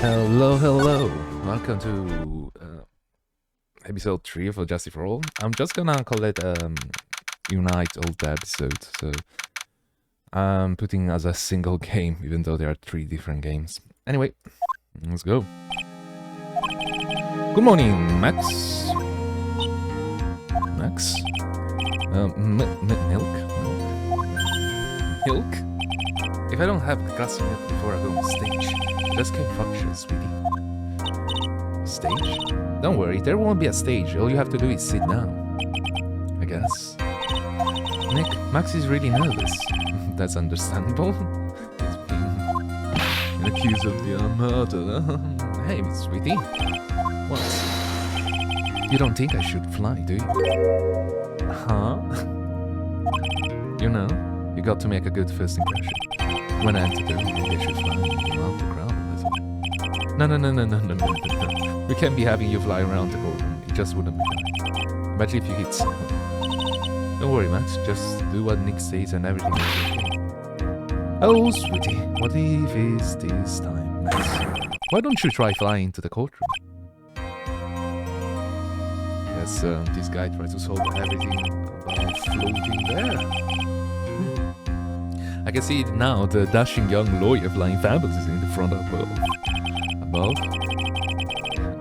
Hello, hello. Welcome to episode 3 of Justice for All. I'm just gonna call it Unite all the episodes. So I'm putting as a single game, even though there are 3 different games. Anyway, let's go. Good morning, Max. Max? Milk? Milk? If I don't have a glass of milk before I go on stage, I just can't function, sweetie. Stage? Don't worry, there won't be a stage. All you have to do is sit down. I guess. Nick, Max is really nervous. That's understandable. He's being accused of the murder. Hey, sweetie. What? You don't think I should fly, do you? Huh? You know, you got to make a good first impression. When I enter the room, maybe I should fly around the crowd a little. No. We can't be having you fly around the courtroom. It just wouldn't be right. Imagine if you hit someone. Don't worry, Max. Just do what Nick says and everything will be okay. Oh, sweetie. What if it's this time, Max? Why don't you try flying to the courtroom? Yes, this guy tries to solve everything about floating there. I can see it now, the dashing young lawyer flying fabulously in the front above.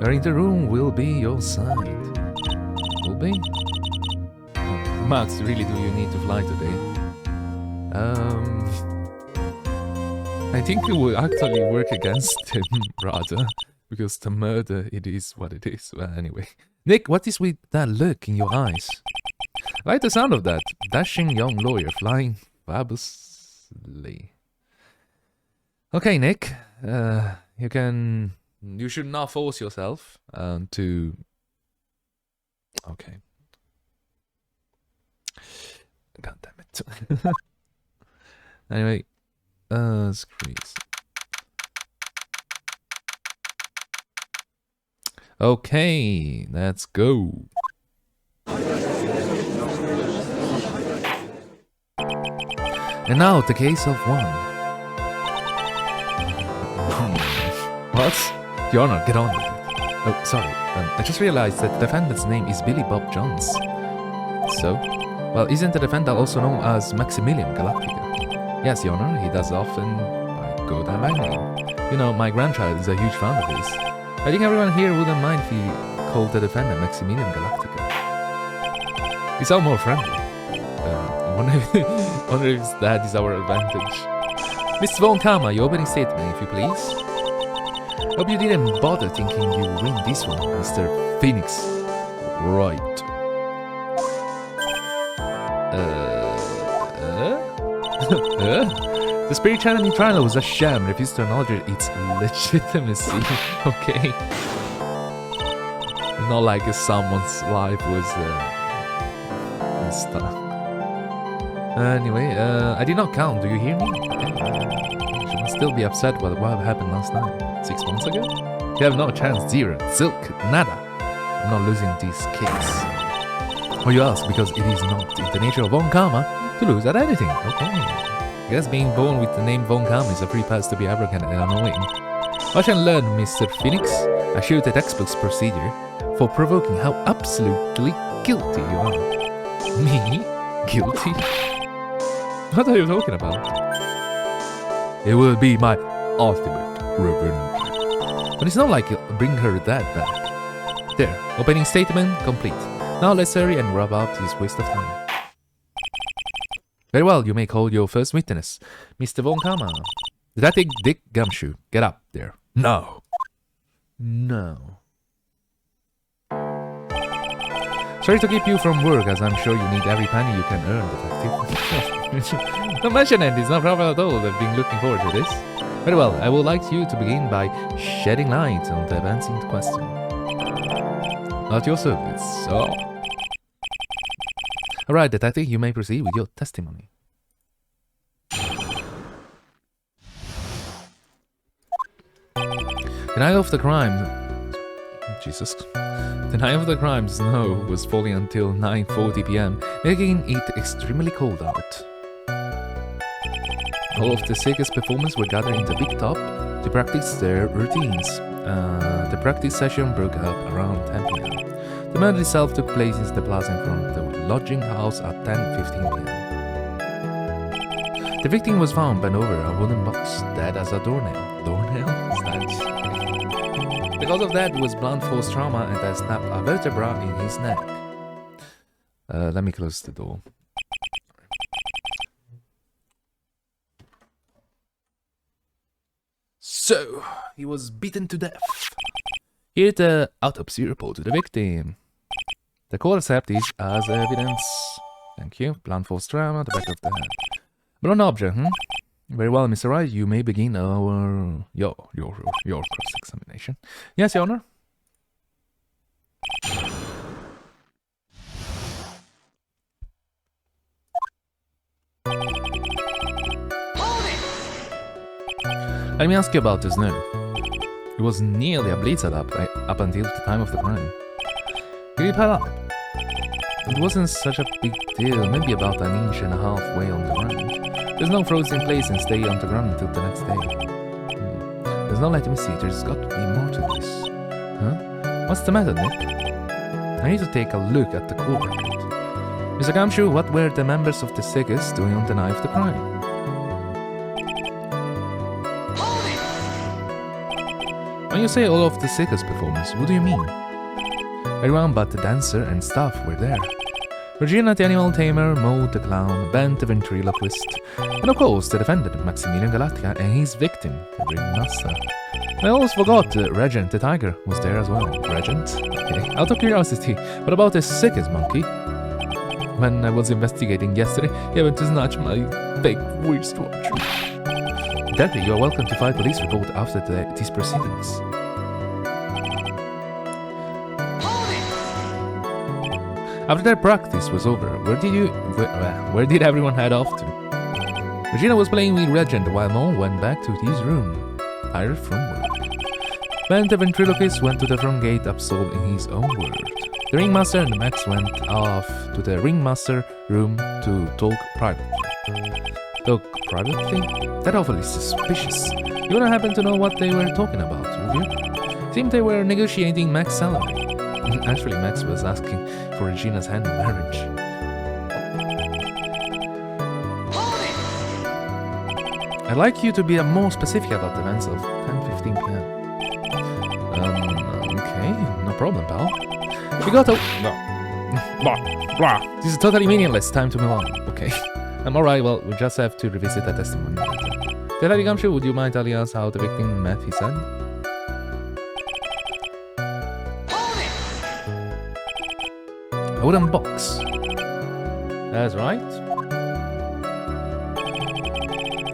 Where in the room will be your side. Will be? Max, really do you need to fly today? I think it will actually work against him, rather. Because the murder, it is what it is. Well, anyway. Nick, what is with that look in your eyes? I like the sound of that. Dashing young lawyer flying fabulously. Okay, Nick. You should not force yourself to... Okay. God damn it. Anyway, squeeze. Okay, let's go. And now the case of one. What? Your Honor, get on with it. Oh, sorry. I just realized that the defendant's name is Billy Bob Jones. So? Well, isn't the defendant also known as Maximilian Galactica? Yes, Your Honor, he does often go that by name. You know, my grandchild is a huge fan of his. I think everyone here wouldn't mind if he called the defendant Maximilian Galactica. We sound more friendly. Wonder if that is our advantage. Mr. Von Kama, your opening statement, if you please. Hope you didn't bother thinking you would win this one, Mr. Phoenix Wright. The Spirit Attorney Trilogy was a sham, refused to acknowledge its legitimacy. Okay. Not like someone's life was stuck. Anyway, I did not count, do you hear me? Okay. You should still be upset with what happened last night. 6 months ago? You have no chance, zero, silk, nada. I'm not losing this case. Or you ask, because it is not in the nature of Von Kama to lose at anything. Okay. I guess being born with the name Von Kama is a free pass to be arrogant and annoying. Watch and learn, Mr. Phoenix. I show the textbook's procedure for provoking how absolutely guilty you are. Me? Guilty? What are you talking about? It will be my ultimate revenge. But it's not like you bring her that back. There, opening statement complete. Now let's hurry and wrap up this waste of time. Very well, you may call your first witness, Mr. Von Kama. Detective Dick Gumshoe, get up there. No. No. Sorry to keep you from work, as I'm sure you need every penny you can earn, Detective. Don't mention it, it's not problem at all. I've been looking forward to this. Very well, I would like you to begin by shedding light on the events in question. At your service, sir. Alright, Detective, you may proceed with your testimony. The night of the crime... Jesus. The night of the crime, snow was falling until 9:40 p.m., making it extremely cold out. All of the circus performers were gathered in the big top to practice their routines. The practice session broke up around 10 p.m. The murder itself took place in the plaza in front of the lodging house at 10:15 p.m. The victim was found bent over a wooden box, dead as a doornail. Doornail? Because of that, it was blunt force trauma and had snapped a vertebra in his neck. Let me close the door. So, he was beaten to death. Here the autopsy report to the victim. The court accepts this as evidence. Thank you. Blunt force trauma, the back of the head. Blunt object, Very well, Mr. Wright, you may begin your cross-examination. Yes, Your Honor. Let me ask you about this now. It was nearly a blizzard up until the time of the crime. Did it pile up? It wasn't such a big deal, maybe about an inch and a half way on the ground. There's no frozen place and stay on the ground until the next day. There's no let me see, there's got to be more to this. Huh? What's the matter, Nick? I need to take a look at the court record. Mr. Gumshoe, what were the members of the circus doing on the night of the crime? When you say all of the circus performers, what do you mean? Everyone but the dancer and staff were there. Regina the animal tamer, Mo the clown, Ben the ventriloquist, and of course the defendant, Maximilian Galactica, and his victim, the ringmaster. I almost forgot Regent the tiger was there as well. Regent? Okay. Out of curiosity, what about the circus monkey? When I was investigating yesterday, he happened to snatch my fake wristwatch. Detective, you are welcome to file a police report after these proceedings. After their practice was over, where did everyone head off to? Regina was playing with Regent while Mo went back to his room, tired from work. Ben the ventriloquist went to the front gate absorbed in his own world. The ringmaster and Max went off to the ringmaster room to talk privately. Talk privately? That awfully suspicious. You wouldn't happen to know what they were talking about, would you? Seemed they were negotiating Max's salary. Actually, Max was asking for Regina's hand in marriage. I'd like you to be more specific about the events of 10:15 p.m. Okay, no problem, pal. We got to... No. This is totally meaningless. Time to move on. Okay. I'm alright, well, we just have to revisit that testimony later. Detective Gumshoe, would you mind telling us how the victim met his son? A wooden box. That's right.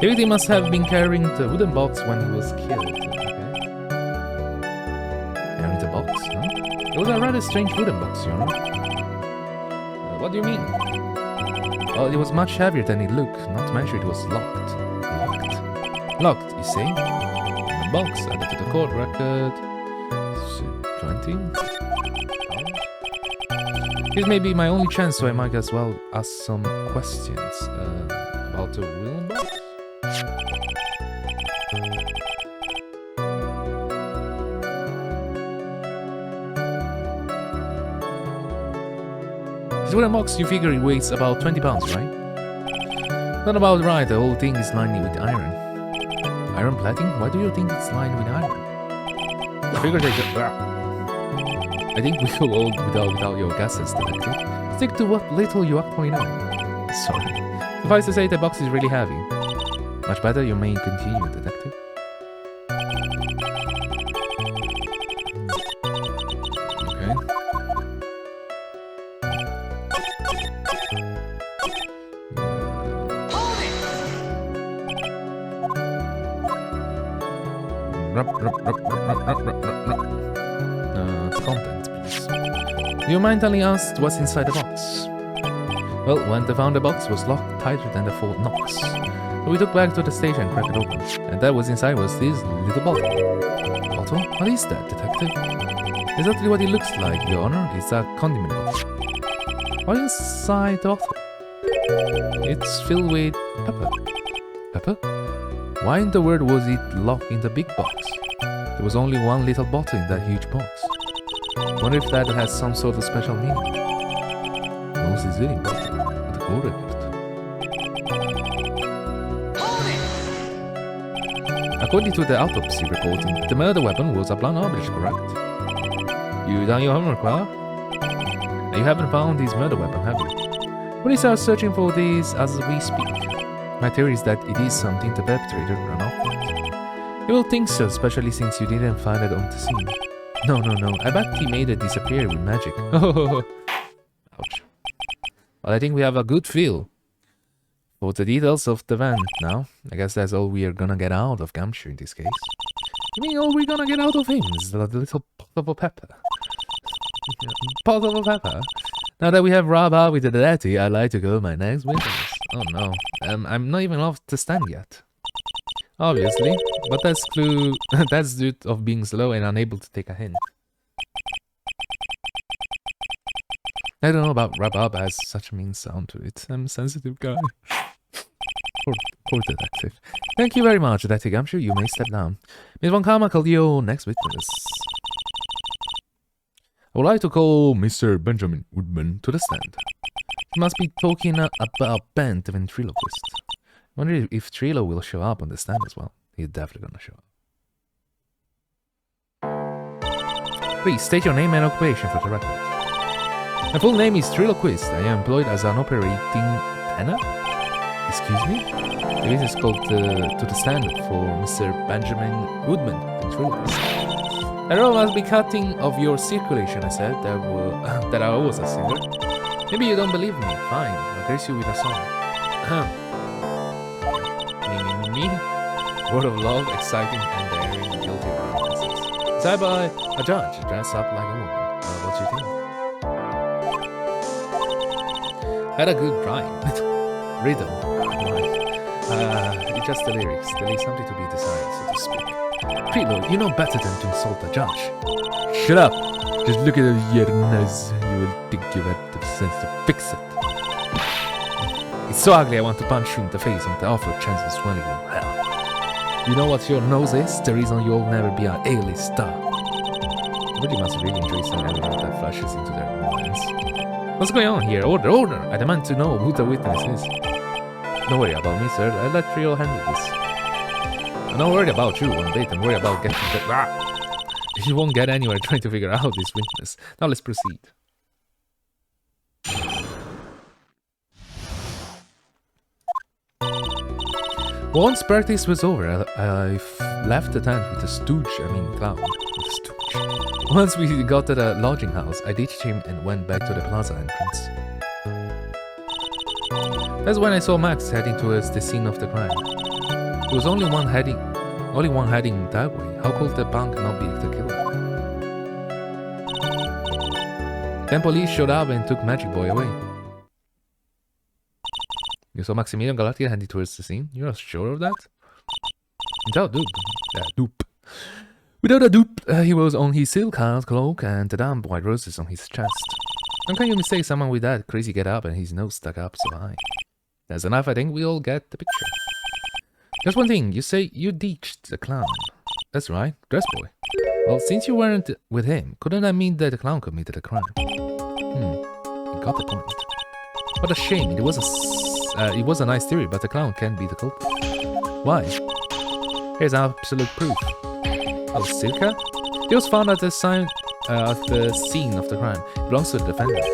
The victim must have been carrying the wooden box when he was killed. Okay. Carrying the box, huh? It was a rather strange wooden box, you know. What do you mean? Well, it was much heavier than it looked, not to mention it was locked. Locked, you see? And the box added to the court record. 20? This may be my only chance, so I might as well ask some questions about the wooden box. This wooden box, you figure it weighs about 20 pounds, right? Not about right, the whole thing is lined with iron. Iron plating? Why do you think it's lined with iron? I figured I think we go all without your guesses, detective. Stick to what little you actually know. Sorry. Suffice to say, the box is really heavy. Much better, you may continue, detective. Okay. Contents, please. Do you mind telling us what's inside the box? Well, when they found the box was locked tighter than the Fort Knox. So we took back to the station and cracked it open. And that was inside was this little bottle. Bottle? What is that, detective? Exactly what it looks like, Your Honor. It's a condiment bottle. What is inside the bottle? It's filled with pepper. Pepper? Why in the world was it locked in the big box? There was only one little bottle in that huge box. Wonder if that has some sort of special meaning. Most is really important. The quarter gift. According to the autopsy report, the murder weapon was a blunt object, correct? You done your homework, well? You haven't found his murder weapon, have you? Police are searching for this as we speak. My theory is that it is something the perpetrator ran off with. You will think so, especially since you didn't find it on the scene. No. I bet he made it disappear with magic. Oh, ouch. Well, I think we have a good feel for the details of the van now. I guess that's all we are gonna get out of Gumshoe in this case. You mean all we're gonna get out of him is the little pot of pepper? Pot of pepper? Now that we have Rob out with the daddy, I'd like to go my next witness. Oh no, I'm not even off the stand yet. Obviously, but that's due of being slow and unable to take a hint. I don't know about Rob has such a mean sound to it. I'm a sensitive guy. Poor detective. Thank you very much, Detective Gumshoe. You may step down. Miss Von Karma, call your next witness. I would like to call Mr. Benjamin Woodman to the stand. He must be talking about Ben, the ventriloquist. I wonder if Trilo will show up on the stand as well. He's definitely gonna show up. Please state your name and occupation for the record. My full name is Triloquist. I am employed as an operating tenor. Excuse me? The witness called to the stand for Mr. Benjamin Woodman, the ventriloquist. The roll must be cutting of your circulation, I said, that I was a singer. Maybe you don't believe me. Fine, I'll grace you with a song. Me? Word of love, exciting and daring, guilty of romances. Side by a judge, dressed up like a woman. What do you think? Had a good rhyme. Rhythm. It's just the lyrics. There is something to be desired, so to speak. Trilo, you know better than to insult a judge. Shut up! Just look at your nose. You will think you have the sense to fix it. It's so ugly I want to punch you in the face on the awful chance of swelling in hell. You know what your nose is? The reason you'll never be an A-list star. Everybody must really enjoy seeing everyone that flashes into their minds. What's going on here? Order! I demand to know who the witness is. Don't worry about me, sir. I'll let Trio handle this. I'm not worried about you one bit. I'm worried about getting the... You won't get anywhere trying to figure out this witness. Now let's proceed. Once practice was over, I left the tent with the clown. With the stooge. Once we got to the lodging house, I ditched him and went back to the plaza entrance. That's when I saw Max heading towards the scene of the crime. There was only one heading that way. How could the punk not be the killer? Then police showed up and took Magic Boy away. You saw Maximilian Galactica heading towards the scene? You're sure of that? Without dupe. Without a dupe, he was on his silk-hard cloak and the damn white roses on his chest. How can you mistake someone with that crazy get-up and his nose stuck up so high? That's enough, I think we all get the picture. Just one thing, you say you ditched the clown. That's right, dress boy. Well, since you weren't with him, couldn't that mean that the clown committed a crime? You got the point. What a shame, it was a nice theory, but the clown can't be the culprit. Why? Here's absolute proof. Oh, Silka? He was found at the scene of the crime. It belongs to the defendant.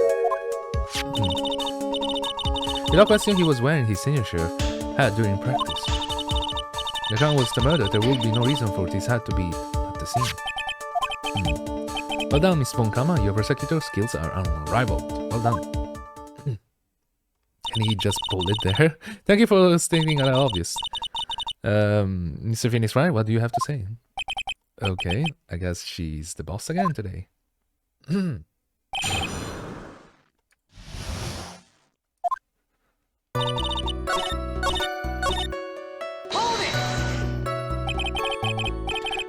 Without question, he was wearing his signature hat during practice. If the clown was the murder, there would be no reason for this hat to be at the scene. Well done, Miss Von Kama. Your prosecutor skills are unrivaled. Well done. And he just pulled it there. Thank you for stating that obvious. Mr. Phoenix Wright, what do you have to say? Okay, I guess she's the boss again today.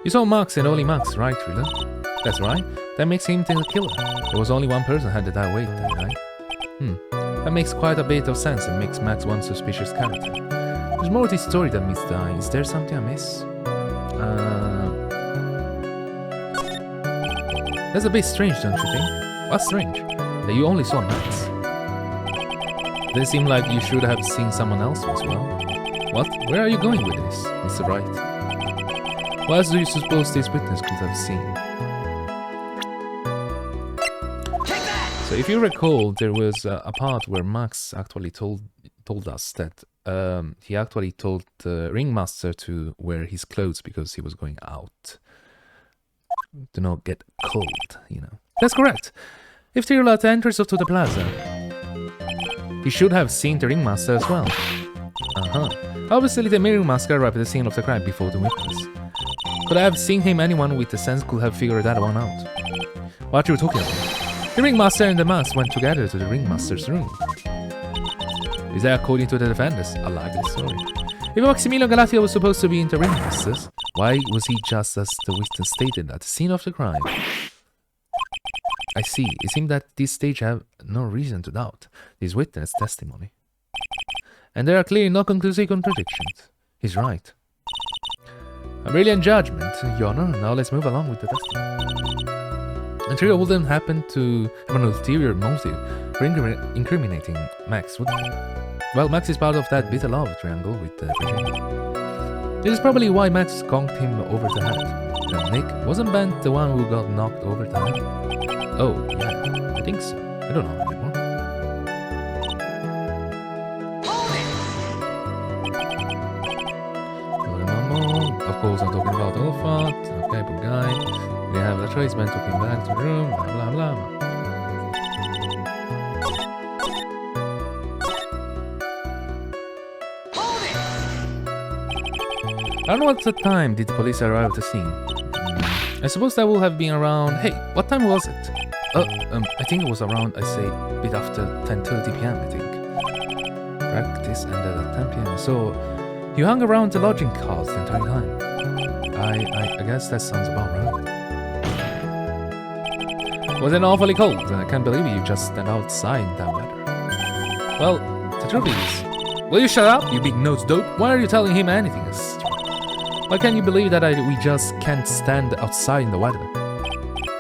You saw Max and only Max, right, Trilla? That's right. That makes him the killer. There was only one person headed that way that night. That makes quite a bit of sense and makes Max one suspicious character. There's more to this story than meets the eye. Is there something I miss? That's a bit strange, don't you think? What's strange? That you only saw Max. Does it seem like you should have seen someone else as well? What? Where are you going with this, Mr. Wright? What else do you suppose this witness could have seen? So if you recall, there was a part where Max actually told us that he actually told the ringmaster to wear his clothes because he was going out. To not get cold, you know. That's correct. If they were at the entrance to the plaza, he should have seen the ringmaster as well. Obviously, the ringmaster arrived at the scene of the crime before the witness. Could I have seen him? Anyone with the sense could have figured that one out. What are you talking about? The ringmaster and the mask went together to the ringmaster's room. Is that according to the defendants? A likely story. If Maximilian Galatia was supposed to be in the ringmasters, why was he just as the witness stated at the scene of the crime? I see. It seems that this stage have no reason to doubt this witness' testimony. And there are clearly no conclusive contradictions. He's right. A brilliant judgment, Your Honor. Now let's move along with the testimony. The trio wouldn't happen to have an ulterior motive for incriminating Max, would they? Well, Max is part of that bitter love triangle with Virginia. This is probably why Max conked him over the head. And Nick, wasn't Bent the one who got knocked over the head? Oh, yeah, I think so. I don't know anymore. Of course, I'm talking about Olfat. Okay, poor guy. We have a tradesman took him back to the room, blah blah blah. I don't know what time did the police arrive at the scene. I suppose that would have been around... Hey, what time was it? I think it was around, I say, a bit after 10:30 p.m. I think. Practice ended at 10 p.m. So, you hung around the lodging house the entire time. I guess that sounds about right. Was it awfully cold? I can't believe you just stand outside in that weather. Well, the truth is... Will you shut up, you big-nosed dope? Why are you telling him anything? Why can't you believe that we just can't stand outside in the weather?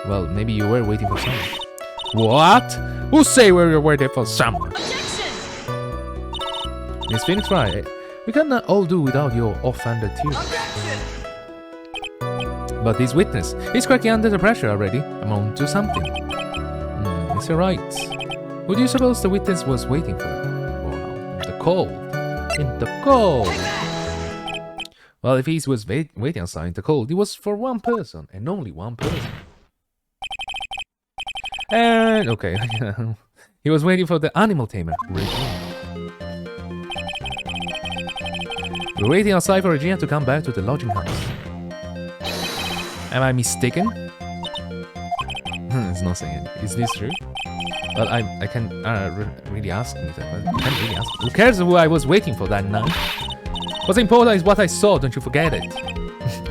Well, maybe you were waiting for someone. What? Who say we were waiting for someone? Objection! Miss Phoenix Wright, we cannot all do without your offended tears. Objection! But this witness is cracking under the pressure already. I'm on to something. Mr. Wright, who do you suppose the witness was waiting for? Wow, in the cold. In the cold. Well, if he was waiting outside in the cold, it was for one person, and only one person. And, okay, he was waiting for the animal tamer, Regina. We're waiting outside for Regina to come back to the lodging house. Am I mistaken? It's not saying it. Is this true? Well, I can really ask me that, but I can't really ask. Who cares who I was waiting for that night? What's important is what I saw, don't you forget it.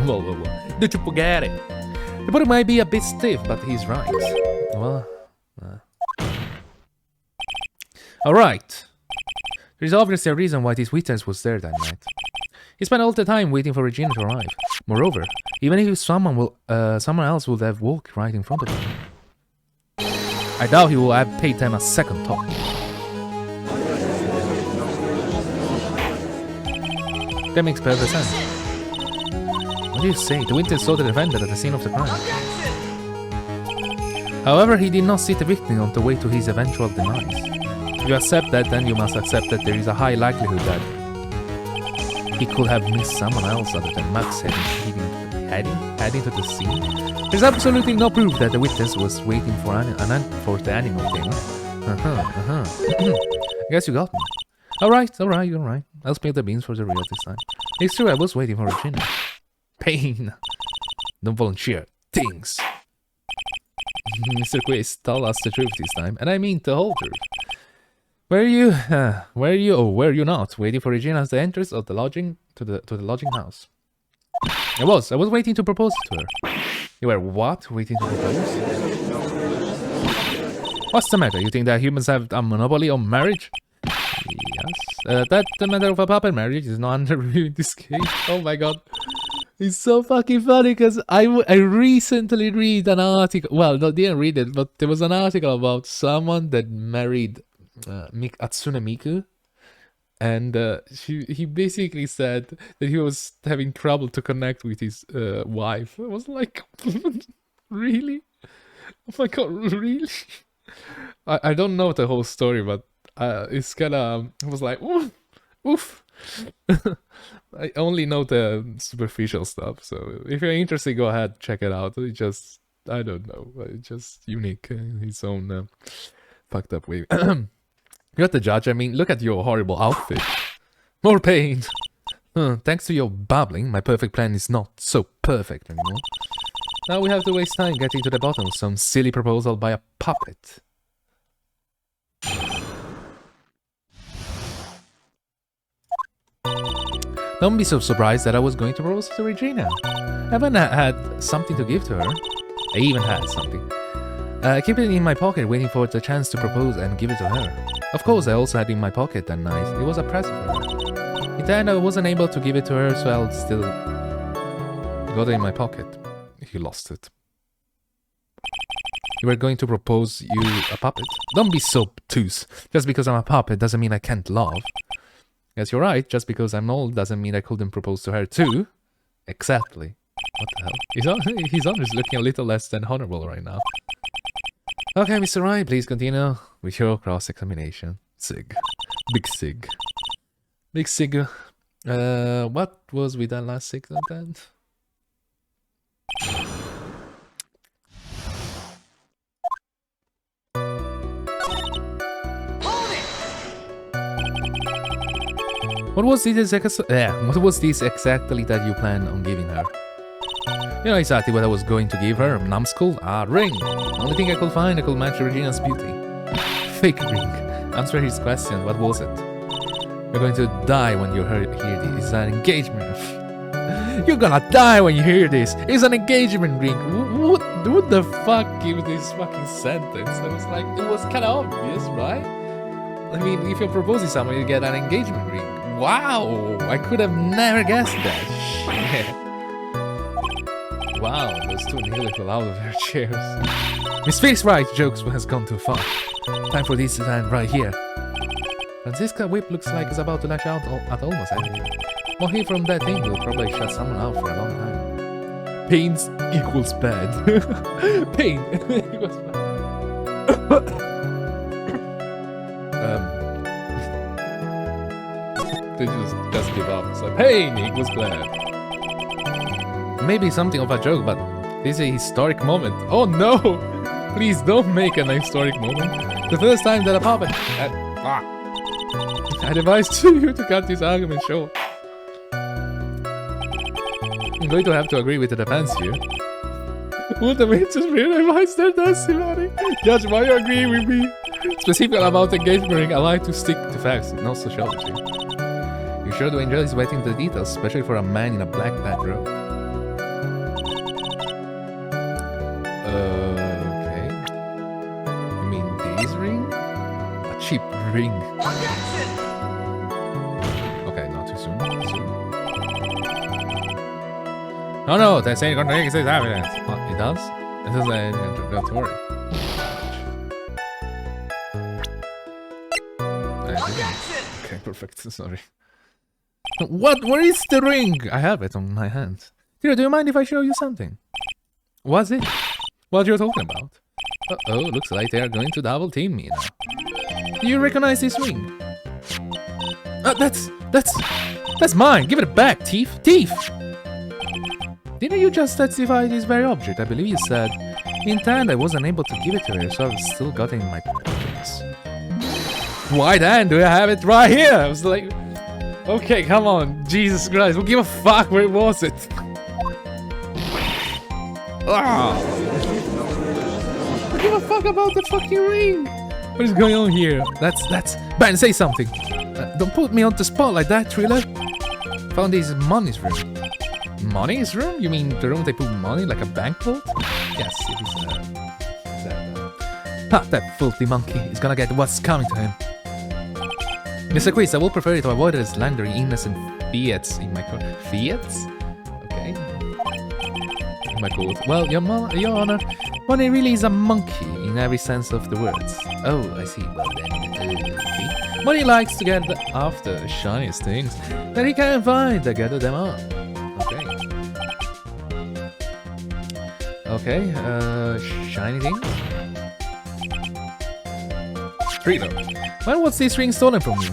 Whoa. Don't you forget it. The body might be a bit stiff, but he's right. Well, alright. There's obviously a reason why this witness was there that night. He spent all the time waiting for Regina to arrive. Moreover, even if someone else would have walked right in front of him, I doubt he would have paid them a second thought. That makes perfect sense. What do you say? The witness saw the defendant at the scene of the crime. However, he did not see the victim on the way to his eventual demise. If you accept that, then you must accept that there is a high likelihood that he could have missed someone else other than Max heading to the scene. There's absolutely no proof that the witness was waiting for the animal thing. I guess you got me. Alright. I'll spill the beans for the real this time. It's true, I was waiting for Regina. Pain. Don't volunteer. Things. Mr. Quist, tell us the truth this time, and I mean the whole truth. Were you not waiting for Regina at the entrance of the lodging to the lodging house? I was waiting to propose to her. You were what? Waiting to propose? What's the matter? You think that humans have a monopoly on marriage? Yes, That the matter of a puppet marriage is not under review in this case. Oh my god. It's so fucking funny because I recently read an article. Well, no, didn't read it, but there was an article about someone that married Atsune Miku. And he basically said that he was having trouble to connect with his wife. I was like, really? Oh my god, really? I don't know the whole story, but it's kind of... I was like, oof. I only know the superficial stuff, so if you're interested, go ahead, check it out. It just... I don't know. It's just unique in his own fucked up way. You're the judge. I mean, look at your horrible outfit. More pain. Thanks to your babbling, my perfect plan is not so perfect anymore. Now we have to waste time getting to the bottom of some silly proposal by a puppet. Don't be so surprised that I was going to propose to Regina. I haven't had something to give to her. I even had something. Keep it in my pocket, waiting for the chance to propose and give it to her. Of course, I also had it in my pocket that night. It was a present for her. In the end, I wasn't able to give it to her, so I'll still got it in my pocket. He lost it. You were going to propose you a puppet? Don't be so obtuse. Just because I'm a puppet doesn't mean I can't love. Yes, you're right. Just because I'm old doesn't mean I couldn't propose to her too. Exactly. What the hell? He's honestly looking a little less than honorable right now. Okay, Mr. Wright, please continue with your cross-examination. Sig. Big Sig. Big Sig. What was with that last segment then? What was this exactly that you planned on giving her? You know exactly what I was going to give her, numbskull? A ring! The only thing I could find that could match Regina's beauty. Fake ring. Answer his question, what was it? You're going to die when you hear this. It's an engagement. You're gonna die when you hear this. It's an engagement ring. What the fuck gave this fucking sentence? I was like, it was kind of obvious, right? I mean, if you're proposing someone, you get an engagement ring. Wow! I could have never guessed that. Shit. Wow, those two nearly fell out of their chairs. Miss Phoenix Wright jokes has gone too far. Time for this to end right here. Franziska Whip looks like it's about to lash out at almost anything. More here from that thing will probably shut someone out for a long time. Pains equals bad. Pain equals bad. They just give up. It's like, pain equals bad. Maybe something of a joke, but this is a historic moment. Oh no! Please don't make an historic moment. The first time that a puppet... I advise you to cut this argument short. I'm going to have to agree with the defense here. Would the witches realize their testimony? Judge, why you agree with me? Specifically about engagement ring, I like to stick to facts, not sociology. You sure do enjoy waiting the details, especially for a man in a black bathrobe. Okay. You mean this ring? A cheap ring. Okay, not too soon. No, that's ain't gonna make this evidence. What, it does? It doesn't, don't worry. Okay, perfect, sorry. What? Where is the ring? I have it on my hand. Tira, do you mind if I show you something? What's it? What you're talking about? Uh-oh, looks like they are going to double team me now. Do you recognize this ring? That's mine! Give it back, thief! Thief! Didn't you just testify this very object? I believe you said. In the end, I wasn't able to give it to her, so I've still got it in my pockets. Why then do I have it right here? I was like, okay, come on, Jesus Christ, we'll give a fuck, where was it? Ah! I give a fuck about the fucking ring! What is going on here? That's... Ben, say something! Don't put me on the spot like that, Thriller! Found this money's room. Money's room? You mean the room they put money, like a bank vault? Yes, it is Ha, that filthy monkey is gonna get what's coming to him. Mr. Quiz, I will prefer to avoid slandering innocent fiats in my court. Fiats? Okay. In my court. Well, your honor, money really is a monkey in every sense of the words. Oh, I see. Well then, okay. Money likes to get after the shiniest things that he can find to gather them up. Okay. Okay, shiny things? Trilo, when was this ring stolen from you?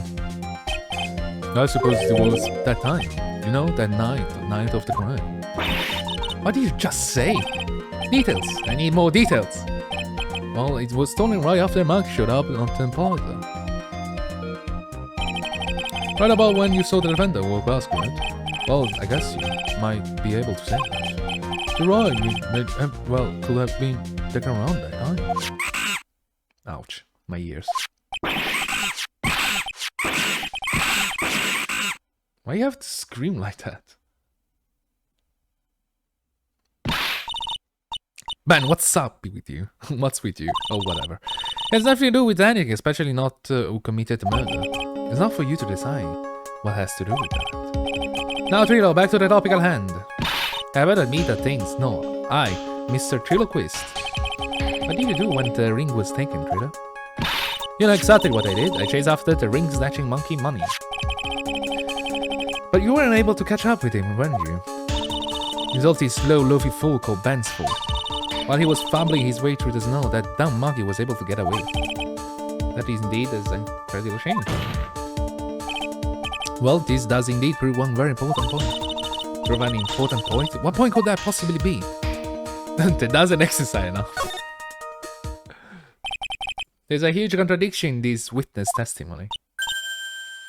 I suppose it was that time. You know, that night of the crime. What did you just say? Details. I need more details. Well, it was stolen right after Mark showed up on the plaza. Right about when you saw the defender walk past, right? Well, I guess you might be able to say that. You're right. Well, could have been taken around that time. Ouch. My ears. Why you have to scream like that? Man, what's up with you? What's with you? Oh, whatever. It has nothing to do with anything, especially not who committed the murder. It's not for you to decide what has to do with that. Now, Trilo, back to the topic at hand. I better admit that things. No, I, Mr. Triloquist. What did you do when the ring was taken, Trilo? You know exactly what I did. I chased after the ring-snatching monkey money. But you weren't able to catch up with him, weren't you? It's all this slow, loafy fool called Ben's fault. While he was fumbling his way through the snow, that dumb monkey was able to get away. That is indeed an incredible shame. Well, this does indeed prove one very important point. Prove an important point? What point could that possibly be? That doesn't exercise enough. There's a huge contradiction in this witness testimony.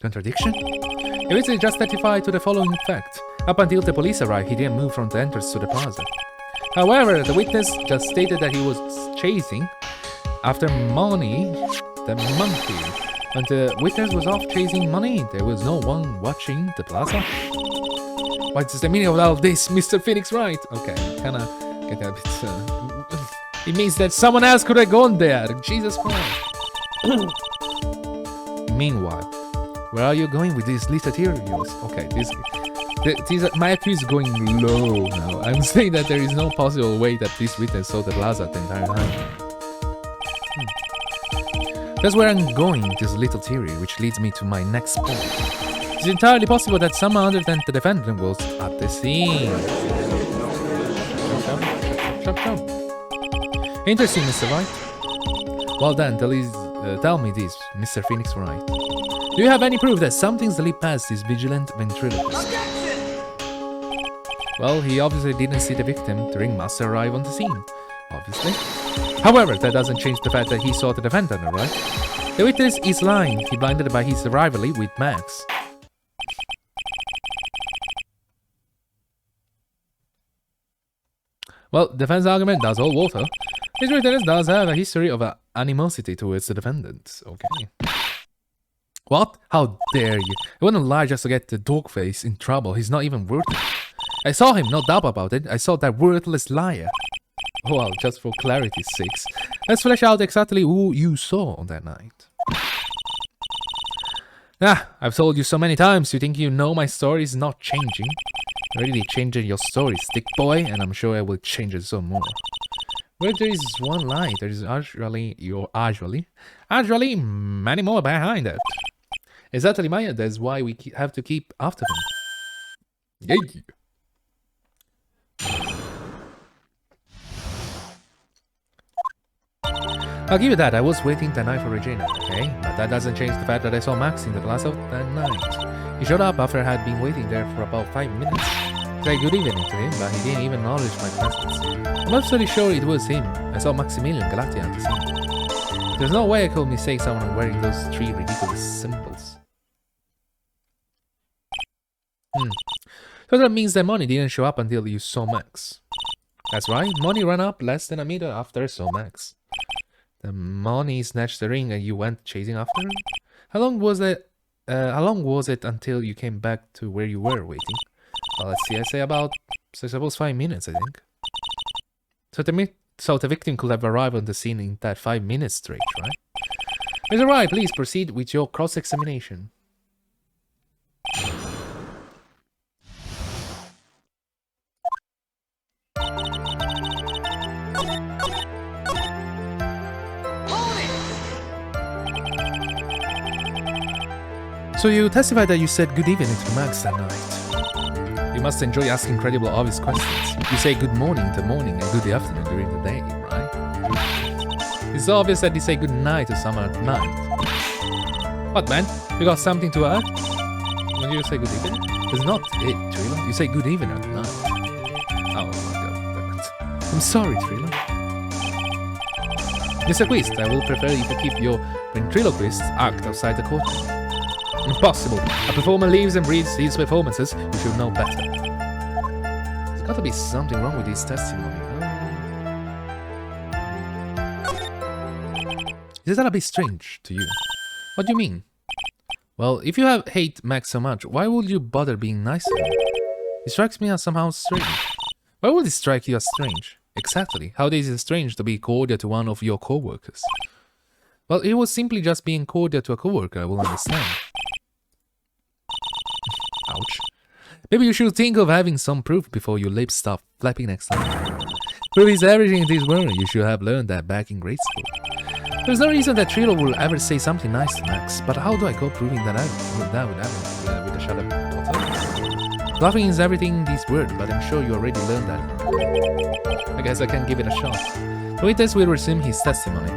Contradiction? The witness just testified to the following fact. Up until the police arrived, he didn't move from the entrance to the plaza. However, the witness just stated that he was chasing after money, the monkey. When the witness was off chasing money, there was no one watching the plaza. What is the meaning of all this, Mr. Phoenix Wright? Okay, kinda get a bit... It means that someone else could have gone there. Jesus Christ. Meanwhile, where are you going with these little materials? Okay, my IQ is going low now. I'm saying that there is no possible way that this witness saw the plaza the entire time. That's where I'm going, this little theory, which leads me to my next point. It's entirely possible that someone other than the defendant was at the scene. Chop. Interesting, Mr. Wright. Well then, tell me this, Mr. Phoenix Wright. Do you have any proof that something slipped past this vigilant ventriloquist? Well, he obviously didn't see the victim, the ringmaster, arrive on the scene. Obviously. However, that doesn't change the fact that he saw the defendant arrive. The witness is lying. He blinded by his rivalry with Max. Well, defense argument does hold water. His witness does have a history of animosity towards the defendant. Okay. What? How dare you? He wouldn't lie just to get the dogface in trouble. He's not even worth it. I saw him, no doubt about it. I saw that worthless liar. Well, just for clarity's sake, let's flesh out exactly who you saw on that night. I've told you so many times, you think you know my story is not changing. You're really changing your story, stick boy, and I'm sure I will change it some more. Where there is one lie, there is actually many more behind it. Exactly, Maya, that's why we have to keep after them. Yeah. I'll give you that, I was waiting that night for Regina, okay? But that doesn't change the fact that I saw Max in the plaza that night. He showed up after I had been waiting there for about 5 minutes. I said good evening to him, but he didn't even acknowledge my presence. I'm absolutely sure it was him. I saw Maximilian Galati at the scene. There's no way I could mistake someone wearing those 3 ridiculous symbols. So that means that money didn't show up until you saw Max. That's right, money ran up less than a meter after I saw Max. The money snatched the ring and you went chasing after him? How long was it until you came back to where you were waiting? Well, let's see, I say about, I suppose 5 minutes, I think. So the victim could have arrived on the scene in that 5 minutes straight, right? Mr. Wright, please proceed with your cross-examination. So you testified that you said good evening to Max that night. You must enjoy asking incredible obvious questions. You say good morning in the morning and good afternoon during the day, right? It's obvious that you say good night to someone at night. What, man? You got something to add? When you say good evening? It's not it, Trilo. You say good evening at night. Oh my god. I'm sorry, Trilo. Mr. Quist, I will prefer if you keep your ventriloquist act outside the courtroom. Impossible. A performer lives and breathes his performances. You should know better. There's gotta be something wrong with his testimony. Is that a bit strange to you? What do you mean? Well, if you hate Max so much, why would you bother being nice to him? It strikes me as somehow strange. Why would it strike you as strange? Exactly. How is it strange to be cordial to one of your co-workers? Well, it was simply just being cordial to a co-worker, I will understand. Ouch. Maybe you should think of having some proof before your lips stop flapping next time. Proof is everything in this world. You should have learned that back in grade school. There's no reason that Trilo will ever say something nice to Max, but how do I go proving that with a shut up bottle? Bluffing is everything in this world, but I'm sure you already learned that. I guess I can give it a shot. The witness will resume his testimony.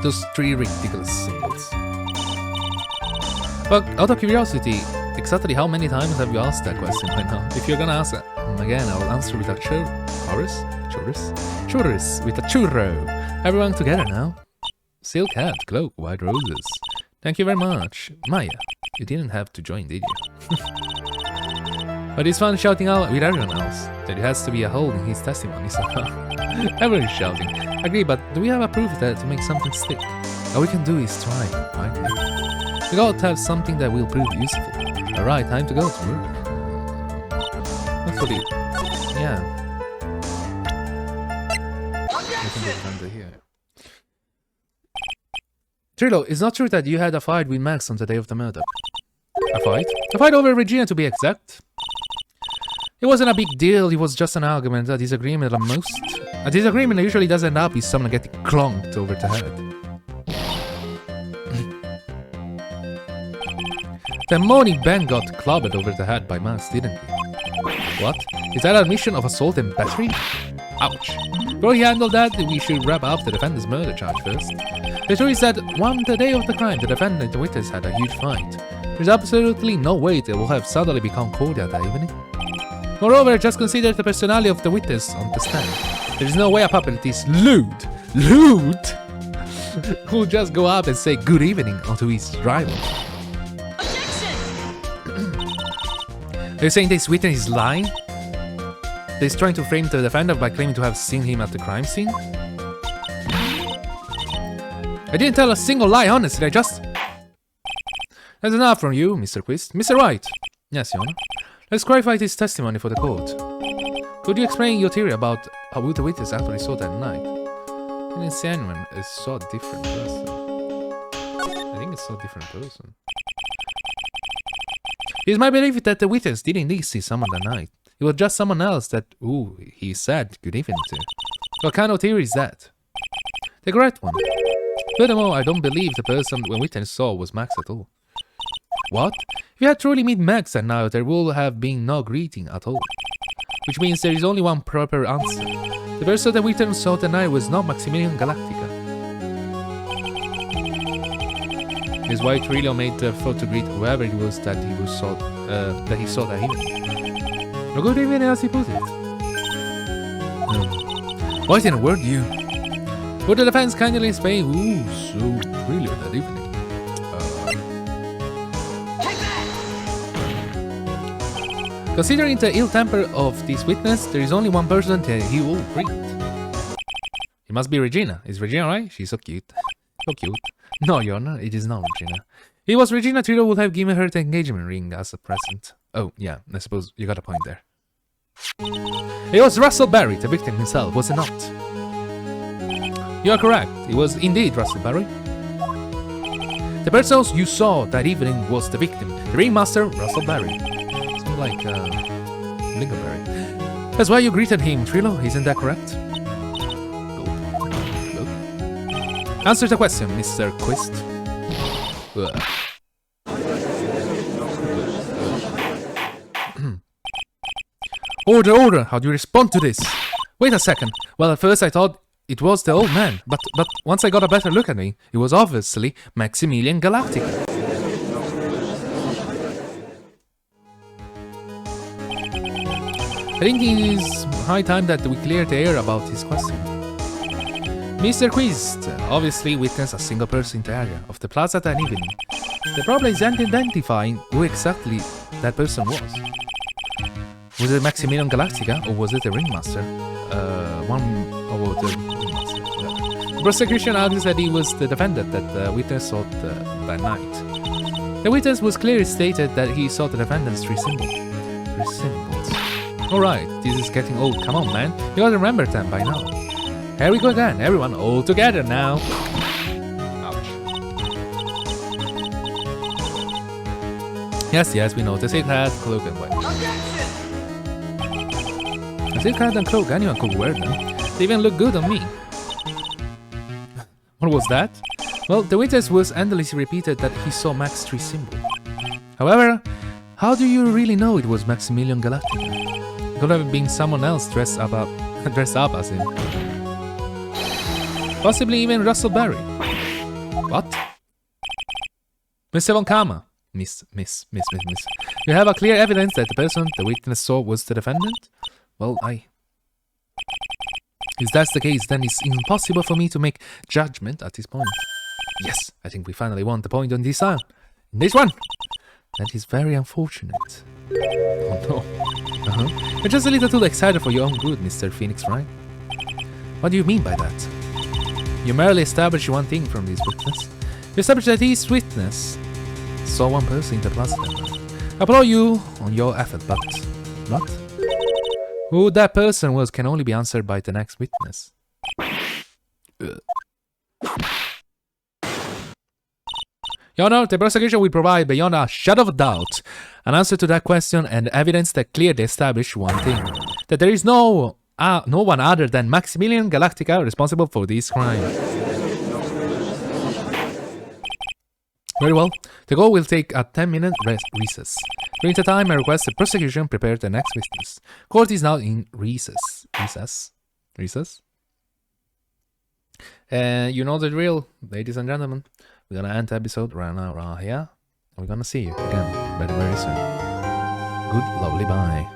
Those three ridiculous symbols. But out of curiosity, exactly how many times have you asked that question by now? If you're gonna ask it again, I will answer with a churros with a churro. Everyone together now. Silk hat, cloak, white roses. Thank you very much. Maya, you didn't have to join, did you? But it's fun shouting out with everyone else. There has to be a hole in his testimony somehow. Everyone is shouting. Agree, but do we have a proof that to make something stick? All we can do is try, right? We got to have something that will prove useful. Alright, time to go to work. Hopefully, yeah. Trilo, it's not true that you had a fight with Max on the day of the murder. A fight? A fight over Regina, to be exact. It wasn't a big deal, it was just an argument, a disagreement at most. A disagreement usually doesn't end up with someone getting clonked over the head. The morning Ben got clobbered over the head by Max, didn't he? What? Is that admission of assault and battery? Ouch. Before he handled that, we should wrap up the defendant's murder charge first. The truth is that on the day of the crime, the defendant and the witness had a huge fight. There's absolutely no way they will have suddenly become cordial that evening. Moreover, just consider the personality of the witness on the stand. There is no way a puppet this lewd, who'll just go up and say good evening onto his rival. Are you saying this witness is lying? He's trying to frame the defendant by claiming to have seen him at the crime scene? I didn't tell a single lie, honestly, I just... That's enough from you, Mr. Quist. Mr. Wright! Yes, Your Honor. Let's clarify this testimony for the court. Could you explain your theory about how the witness actually saw that night? I didn't see anyone. I saw a different person. I think it's a different person. It's my belief that the witness didn't indeed see someone that night. It was just someone else that, he said good evening to. What kind of theory is that? The correct one. Furthermore, I don't believe the person the witness saw was Max at all. What? If you had truly met Max that night, there would have been no greeting at all. Which means there is only one proper answer. The person the witness saw that night was not Maximilian Galactica. This is why Trilio made the photo greet whoever it was that he saw that evening. No good evening as he put it. What in a word, you? Would the defense kindly explain who saw Trilio that evening? Considering the ill temper of this witness, there is only one person that he will greet. It must be Regina. Is Regina right? She's so cute. So cute. No, Your Honor, it is not Regina. If it was Regina, Trilo would have given her the engagement ring as a present. Oh, yeah, I suppose you got a point there. It was Russell Barry, the victim himself, was it not? You are correct. It was indeed Russell Barry. The person you saw that evening was the victim, the ringmaster, Russell Barry. Sounds like Lincolnberry. That's why you greeted him, Trilo, isn't that correct? Good. Answer the question, Mr. Quist. Order! How do you respond to this? Wait a second. Well, at first I thought it was the old man, but once I got a better look at him, it was obviously Maximilian Galactica. I think it is high time that we clear the air about his question. Mr. Quist obviously witnessed a single person in the area of the plaza that evening. The problem is identifying who exactly that person was. Was it Maximilian Galactica, or was it the ringmaster? The ringmaster. The prosecution argues that he was the defendant that the witness saw that night. The witness was clearly stated that he saw the defendant's three symbols. Alright, this is getting old. Come on, man. You gotta remember them by now. Here we go again. Everyone all together now. Ouch. Yes, we know. The silk hat, cloak, and white. A silk hat and cloak, anyone could wear them. They even look good on me. What was that? Well, the witness was endlessly repeated that he saw Max's tree symbol. However, how do you really know it was Maximilian Galactica? It could have been someone else dressed up as him. Possibly even Russell Barry. What? Mr. Von Kama. Miss. You have a clear evidence that the person the witness saw was the defendant? Well, if that's the case, then it's impossible for me to make judgment at this point. Yes, I think we finally won the point on this side. This one! That is very unfortunate. Oh no. You're just a little too excited for your own good, Mr. Phoenix Wright. What do you mean by that? You merely established one thing from this witness. You established that this witness saw one person in the plaza. I applaud you on your effort, but what? Who that person was can only be answered by the next witness. Your Honor, the prosecution will provide beyond a shadow of doubt an answer to that question and evidence that clearly established one thing. That there is no one other than Maximilian Galactica responsible for this crime. Very well. The court will take a 10-minute recess. During the time, I request the prosecution prepare the next witness. Court is now in recess. Recess? You know the drill, ladies and gentlemen. We're gonna end the episode right now, right here. And we're gonna see you again very, very soon. Good, lovely, bye.